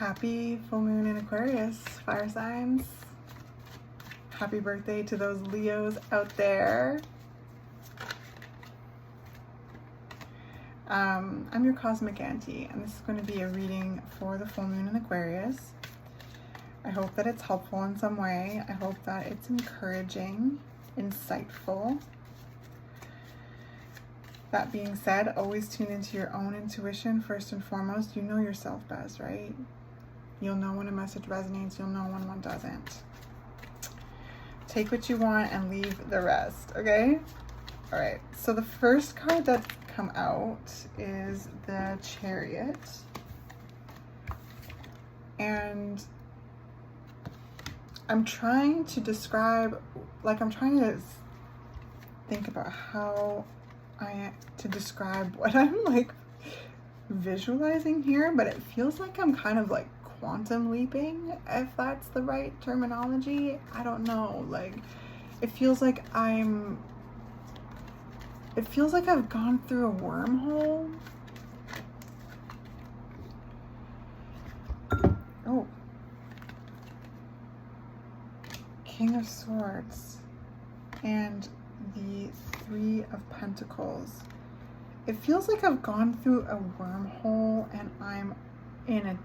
Happy full moon in Aquarius, fire signs. Happy birthday to those Leos out there. I'm your cosmic auntie, and this is going to be a reading for the full moon in Aquarius. I hope that it's helpful in some way. I hope that it's encouraging, insightful. That being said, always tune into your own intuition first and foremost. You know yourself best, right? You'll know when a message resonates, you'll know when one doesn't. Take what you want and leave the rest, okay? All right, so the first card that's come out is the Chariot. And I'm trying to describe, I'm trying to think about how to describe what I'm visualizing here, but it feels like I'm kind of quantum leaping, if that's the right terminology. I don't know, it feels like I've gone through a wormhole. Oh, King of Swords and the Three of Pentacles. It feels like I've gone through a wormhole and I'm in a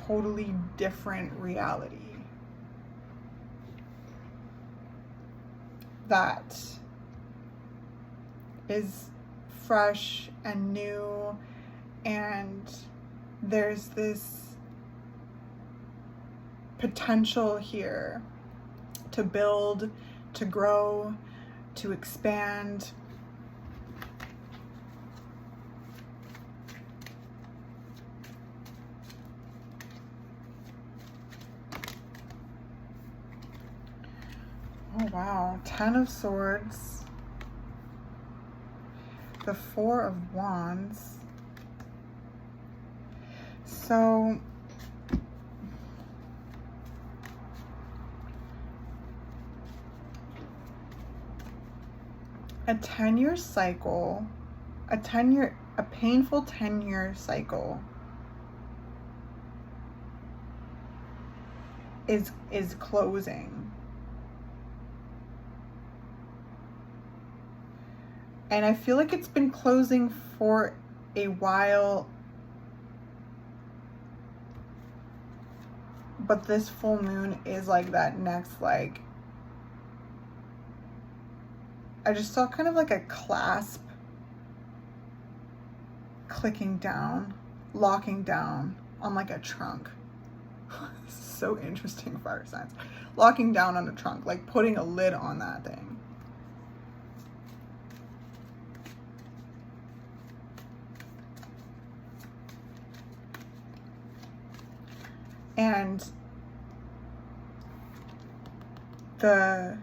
totally different reality that is fresh and new, and there's this potential here to build, to grow, to expand. Oh wow, Ten of Swords, the Four of Wands. So a 10-year cycle, a painful 10-year cycle is closing. And I feel like it's been closing for a while, but this full moon is that next, I just saw kind of a clasp clicking down, locking down on a trunk. So interesting, fire signs. Locking down on a trunk, putting a lid on that thing. And the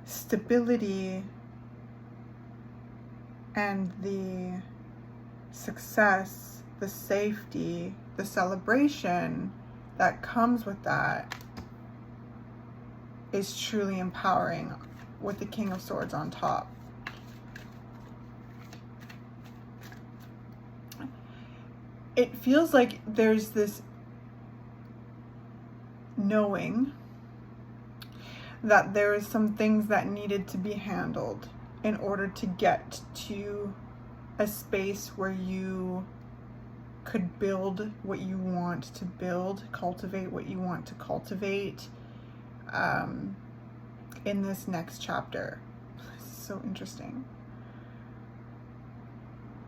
stability and the success, the safety, the celebration that comes with that is truly empowering, with the King of Swords on top. It feels like there's this knowing that there is some things that needed to be handled in order to get to a space where you could build what you want to build, cultivate what you want to cultivate in this next chapter. This is so interesting.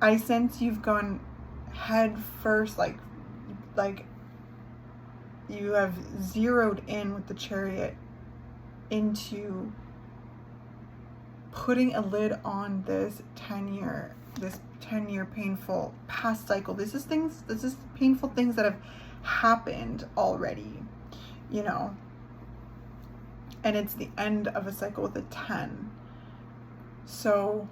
I sense you've gone head first, you have zeroed in with the Chariot into putting a lid on this 10-year painful past cycle. This is painful things that have happened already, and it's the end of a cycle with a 10. So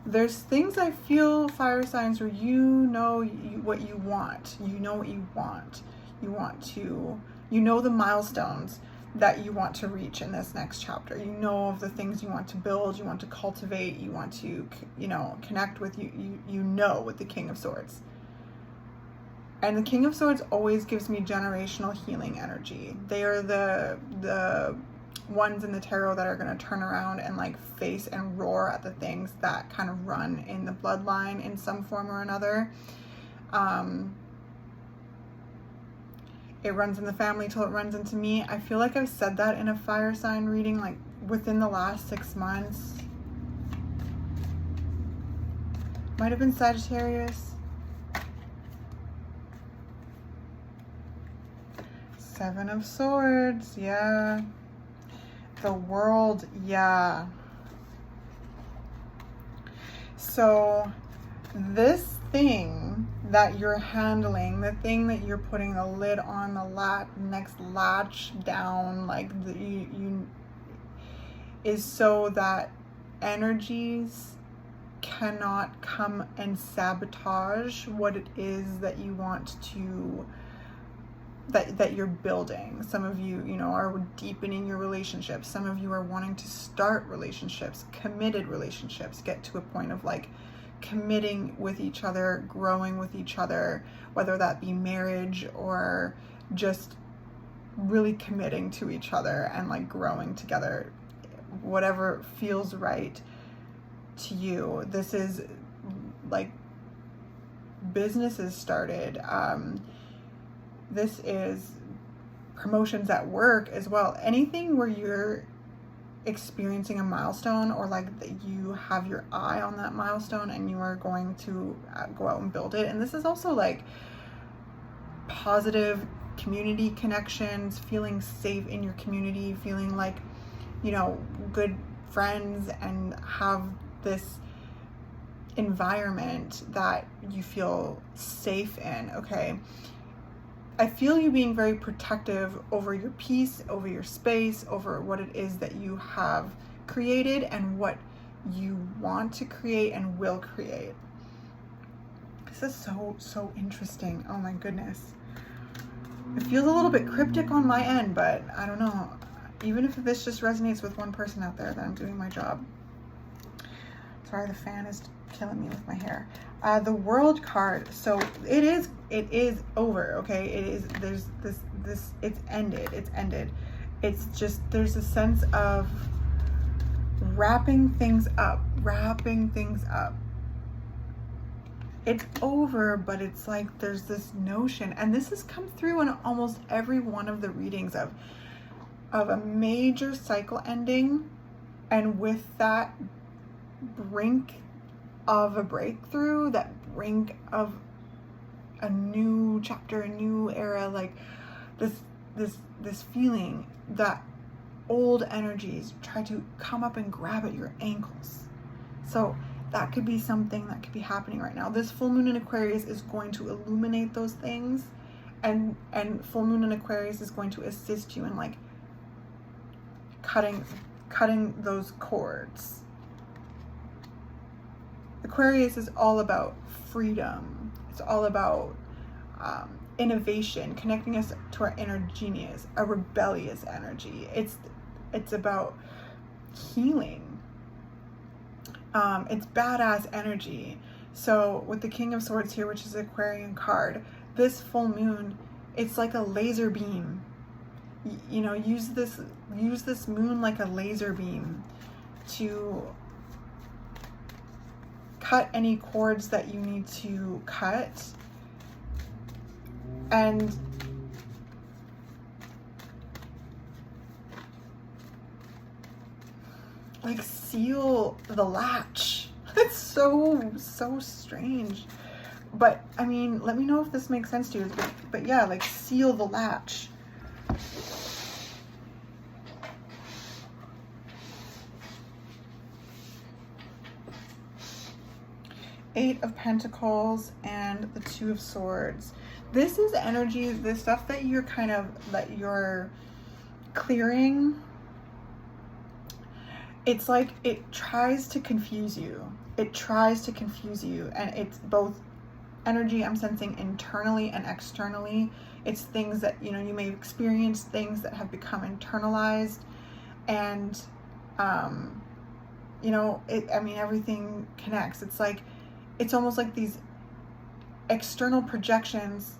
there's things I feel, fire signs, where you know what you want. You know what you want. You know the milestones that you want to reach in this next chapter. You know of the things you want to build, you want to cultivate, you want to, you know, connect with, you know, with the King of Swords. And the King of Swords always gives me generational healing energy. They are the ones in the tarot that are going to turn around and like face and roar at the things that kind of run in the bloodline in some form or another. It runs in the family till it runs into me. I feel like I've said that in a fire sign reading, like within the last 6 months. Might have been Sagittarius. 7 of Swords, yeah. The World, yeah. So this thing that you're handling, the thing that you're putting the lid on, the next latch down, like you is so that energies cannot come and sabotage what it is that you want to, that you're building. Some of you, you know, are deepening your relationships. Some of you are wanting to start relationships, committed relationships, get to a point of like committing with each other, growing with each other, whether that be marriage or just really committing to each other and like growing together, whatever feels right to you. This is like businesses started. This is promotions at work as well. Anything where you're experiencing a milestone, or like that you have your eye on that milestone and you are going to go out and build it. And this is also like positive community connections, feeling safe in your community, feeling like, you know, good friends, and have this environment that you feel safe in. Okay, I feel you being very protective over your peace, over your space, over what it is that you have created and what you want to create and will create. This is so interesting. Oh my goodness. It feels a little bit cryptic on my end, but I don't know. Even if this just resonates with one person out there, then I'm doing my job. Sorry, the fan is killing me with my hair. The World card. So it is over. Okay, it is. There's this. It's ended. It's ended. It's just, there's a sense of wrapping things up. Wrapping things up. It's over, but it's like there's this notion, and this has come through in almost every one of the readings of a major cycle ending, and with that brink of a breakthrough, that brink of a new chapter, a new era, like this feeling that old energies try to come up and grab at your ankles. So that could be something that could be happening right now. This full moon in Aquarius is going to illuminate those things, and full moon in Aquarius is going to assist you in like cutting those cords. Aquarius is all about freedom. It's all about innovation, connecting us to our inner genius, a rebellious energy. It's about healing. It's badass energy. So with the King of Swords here, which is the Aquarian card, this full moon, it's like a laser beam. You know, use this moon like a laser beam to cut any cords that you need to cut, and like seal the latch. It's so strange, but I mean, let me know if this makes sense to you. But yeah, like seal the latch. Eight of Pentacles and the Two of Swords. This is energy, the stuff that you're that you're clearing. It's like it tries to confuse you. It tries to confuse you, and it's both energy I'm sensing internally and externally. It's things that, you know, you may have experienced things that have become internalized, and you know, I mean, everything connects. It's like, it's almost like these external projections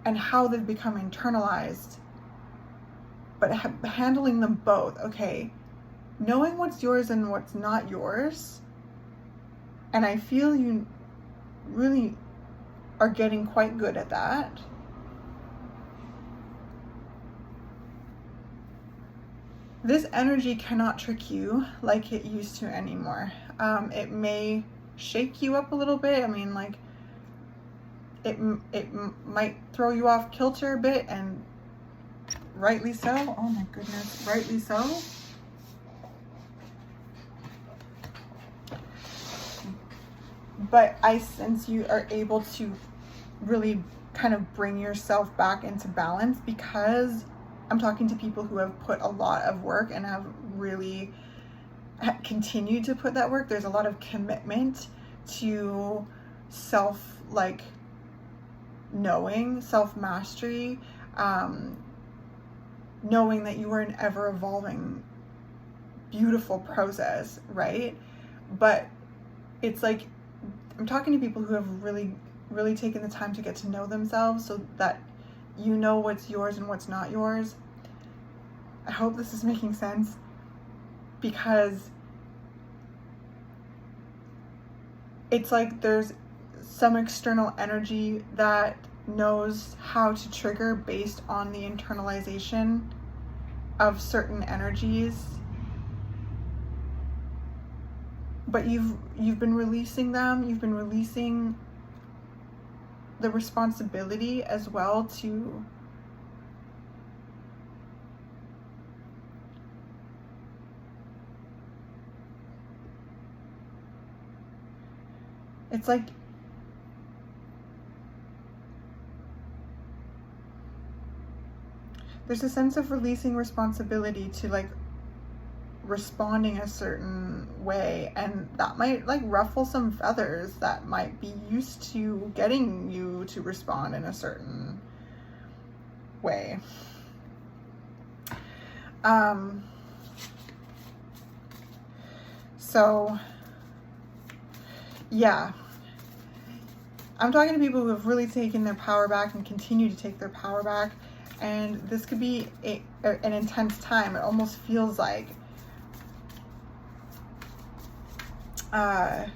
and how they've become internalized, but handling them both. Okay, knowing what's yours and what's not yours. And I feel you really are getting quite good at that. This energy cannot trick you like it used to anymore. It may shake you up a little bit. I mean, like, it might throw you off kilter a bit, and rightly so. Oh my goodness, rightly so. But I sense you are able to really kind of bring yourself back into balance, because I'm talking to people who have put a lot of work and have really continued to put that work. There's a lot of commitment to self-knowing, self-mastery, knowing that you are an ever-evolving, beautiful process, right? But it's like, I'm talking to people who have really, really taken the time to get to know themselves, so that you know what's yours and what's not yours. I hope this is making sense, because it's like there's some external energy that knows how to trigger based on the internalization of certain energies, but you've been releasing them. You've been releasing the responsibility as well to it's like there's a sense of releasing responsibility to like responding a certain way, and that might like ruffle some feathers that might be used to getting you to respond in a certain way. So yeah, I'm talking to people who have really taken their power back and continue to take their power back, and this could be an intense time. It almost feels like kind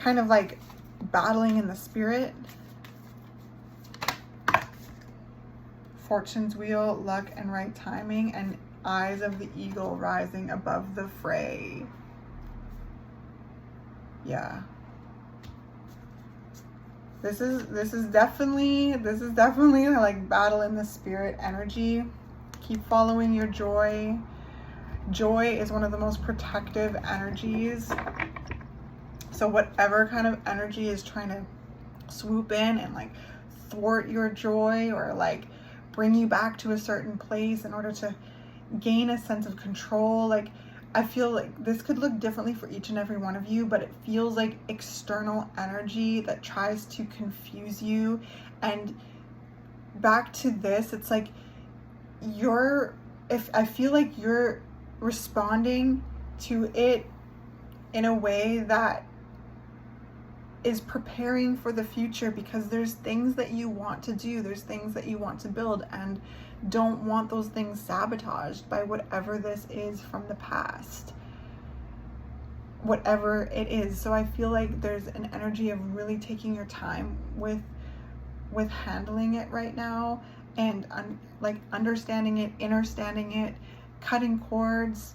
of like battling in the spirit. Fortune's wheel, luck and right timing, and eyes of the eagle rising above the fray. Yeah. This is definitely like battle in the spirit energy. Keep following your joy. Joy is one of the most protective energies. So whatever kind of energy is trying to swoop in and like thwart your joy, or like bring you back to a certain place in order to gain a sense of control, like I feel like this could look differently for each and every one of you, but it feels like external energy that tries to confuse you. And back to this, it's like I feel like you're responding to it in a way that is preparing for the future, because there's things that you want to do, there's things that you want to build, and don't want those things sabotaged by whatever this is from the past, whatever it is. So I feel like there's an energy of really taking your time with handling it right now, and like understanding it, understanding it, cutting cords,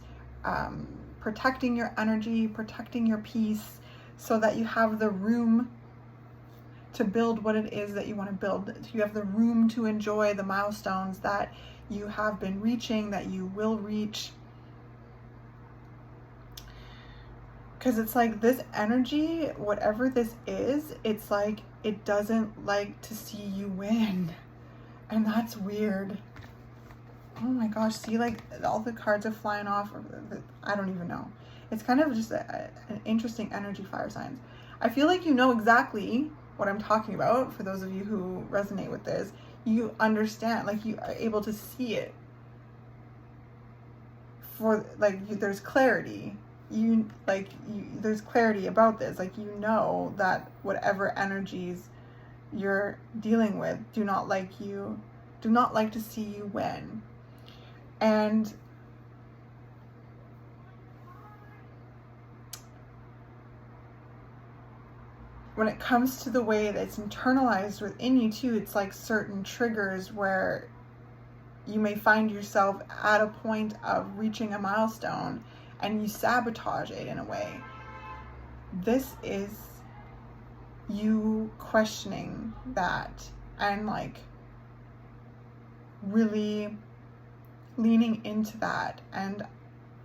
protecting your energy, protecting your peace, so that you have the room to build what it is that you want to build. You have the room to enjoy the milestones that you have been reaching, that you will reach. Because it's like this energy, whatever this is, it's like it doesn't like to see you win. And that's weird. Oh my gosh, see, like all the cards are flying off. I don't even know. It's kind of just an interesting energy, fire signs. I feel like you know exactly what I'm talking about. For those of you who resonate with this, you understand, like you are able to see it. For like, there's clarity. There's clarity about this. Like, you know that whatever energies you're dealing with do not like to see you win. And when it comes to the way that it's internalized within you too, it's like certain triggers where you may find yourself at a point of reaching a milestone and you sabotage it in a way. This is you questioning that and like really leaning into that and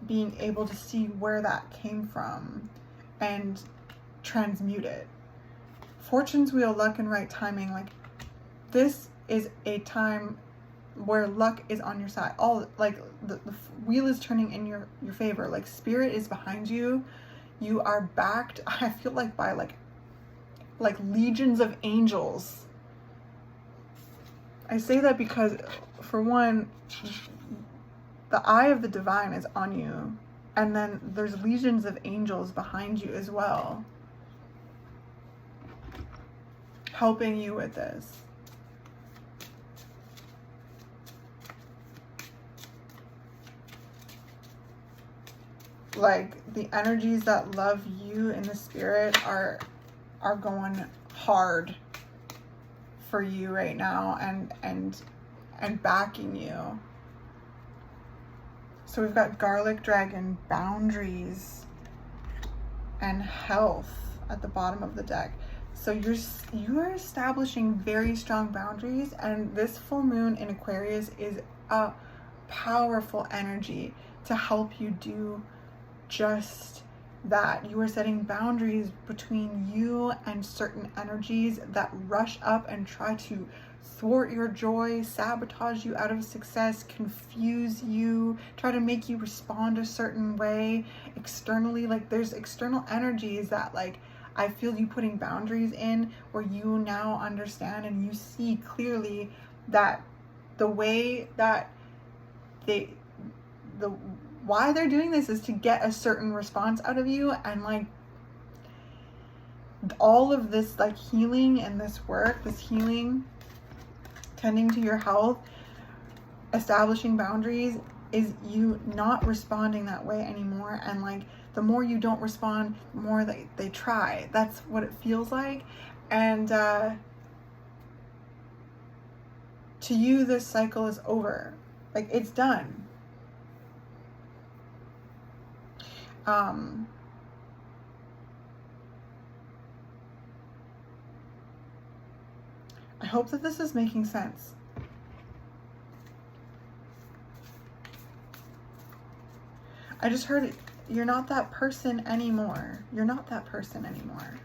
being able to see where that came from and transmute it. Fortune's wheel, luck and right timing. Like, this is a time where luck is on your side. All like the wheel is turning in your favor. Like, spirit is behind you. You are backed, I feel like, by like legions of angels. I say that because, for one, the eye of the divine is on you, and then there's legions of angels behind you as well, helping you with this. Like, the energies that love you in the spirit are going hard for you right now and backing you. So we've got garlic dragon, boundaries, and health at the bottom of the deck. So you're establishing very strong boundaries, and this full moon in Aquarius is a powerful energy to help you do just that. You are setting boundaries between you and certain energies that rush up and try to thwart your joy, sabotage you out of success, confuse you, try to make you respond a certain way externally. Like, there's external energies that, like, I feel you putting boundaries in, where you now understand and you see clearly that the way that why they're doing this is to get a certain response out of you. And like, all of this like healing and this work, this healing, tending to your health, establishing boundaries, is you not responding that way anymore. And like, the more you don't respond, the more they try. That's what it feels like. And to you, this cycle is over. Like, it's done. I hope that this is making sense. I just heard it. You're not that person anymore. You're not that person anymore.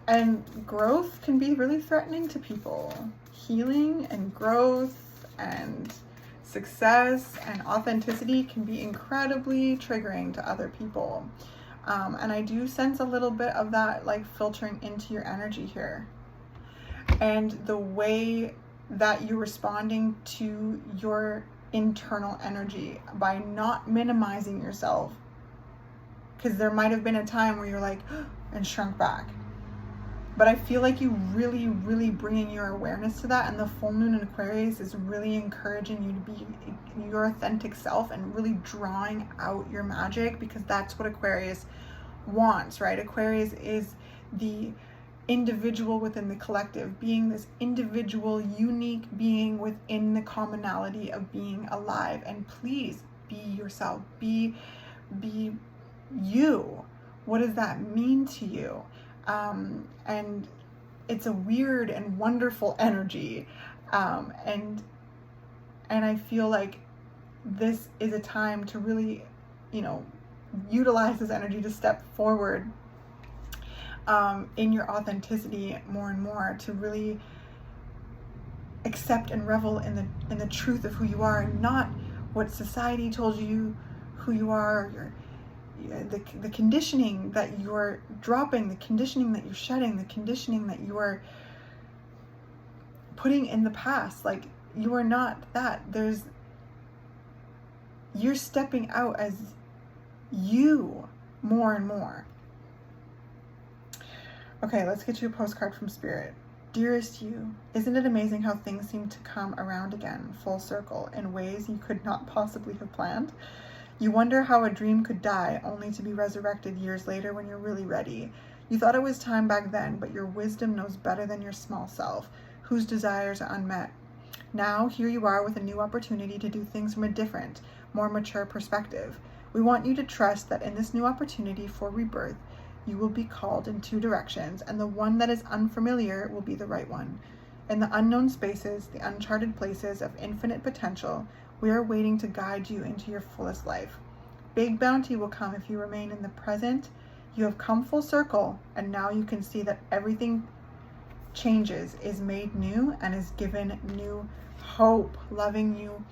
And growth can be really threatening to people. Healing and growth and success and authenticity can be incredibly triggering to other people. And I do sense a little bit of that like filtering into your energy here. And the way that you're responding to your internal energy by not minimizing yourself. Because there might have been a time where you're like, and shrunk back. But I feel like you really, really bringing your awareness to that. And the full moon in Aquarius is really encouraging you to be your authentic self and really drawing out your magic, because that's what Aquarius wants, right? Aquarius is the individual within the collective, being this individual, unique being within the commonality of being alive. And please be yourself, be you. What does that mean to you? And it's a weird and wonderful energy. And I feel like this is a time to really, utilize this energy to step forward in your authenticity more and more, to really accept and revel in the truth of who you are, and not what society told you who you are, the conditioning that you're dropping, the conditioning that you're shedding, the conditioning that you are putting in the past. Like, you are not that. You're stepping out as you more and more. Okay, let's get you a postcard from Spirit. Dearest you, isn't it amazing how things seem to come around again, full circle, in ways you could not possibly have planned? You wonder how a dream could die only to be resurrected years later when you're really ready. You thought it was time back then, but your wisdom knows better than your small self, whose desires are unmet. Now, here you are with a new opportunity to do things from a different, more mature perspective. We want you to trust that in this new opportunity for rebirth, you will be called in 2 directions, and the one that is unfamiliar will be the right one. In the unknown spaces, the uncharted places of infinite potential, we are waiting to guide you into your fullest life. Big bounty will come if you remain in the present. You have come full circle, and now you can see that everything changes, is made new, and is given new hope. Loving you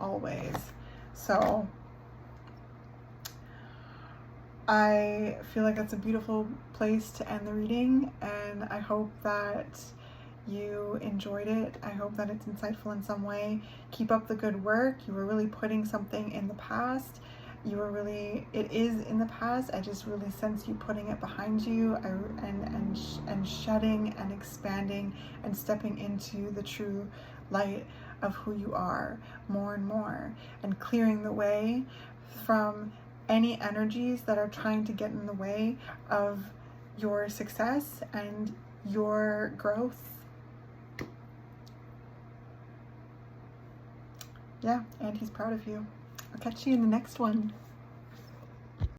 always. So I feel like that's a beautiful place to end the reading, and I hope that you enjoyed it. I hope that it's insightful in some way. Keep up the good work. You were really putting something in the past. It is in the past. I just really sense you putting it behind you, and shedding and expanding and stepping into the true light of who you are more and more, and clearing the way from any energies that are trying to get in the way of your success and your growth. Yeah, Auntie's proud of you. I'll catch you in the next one.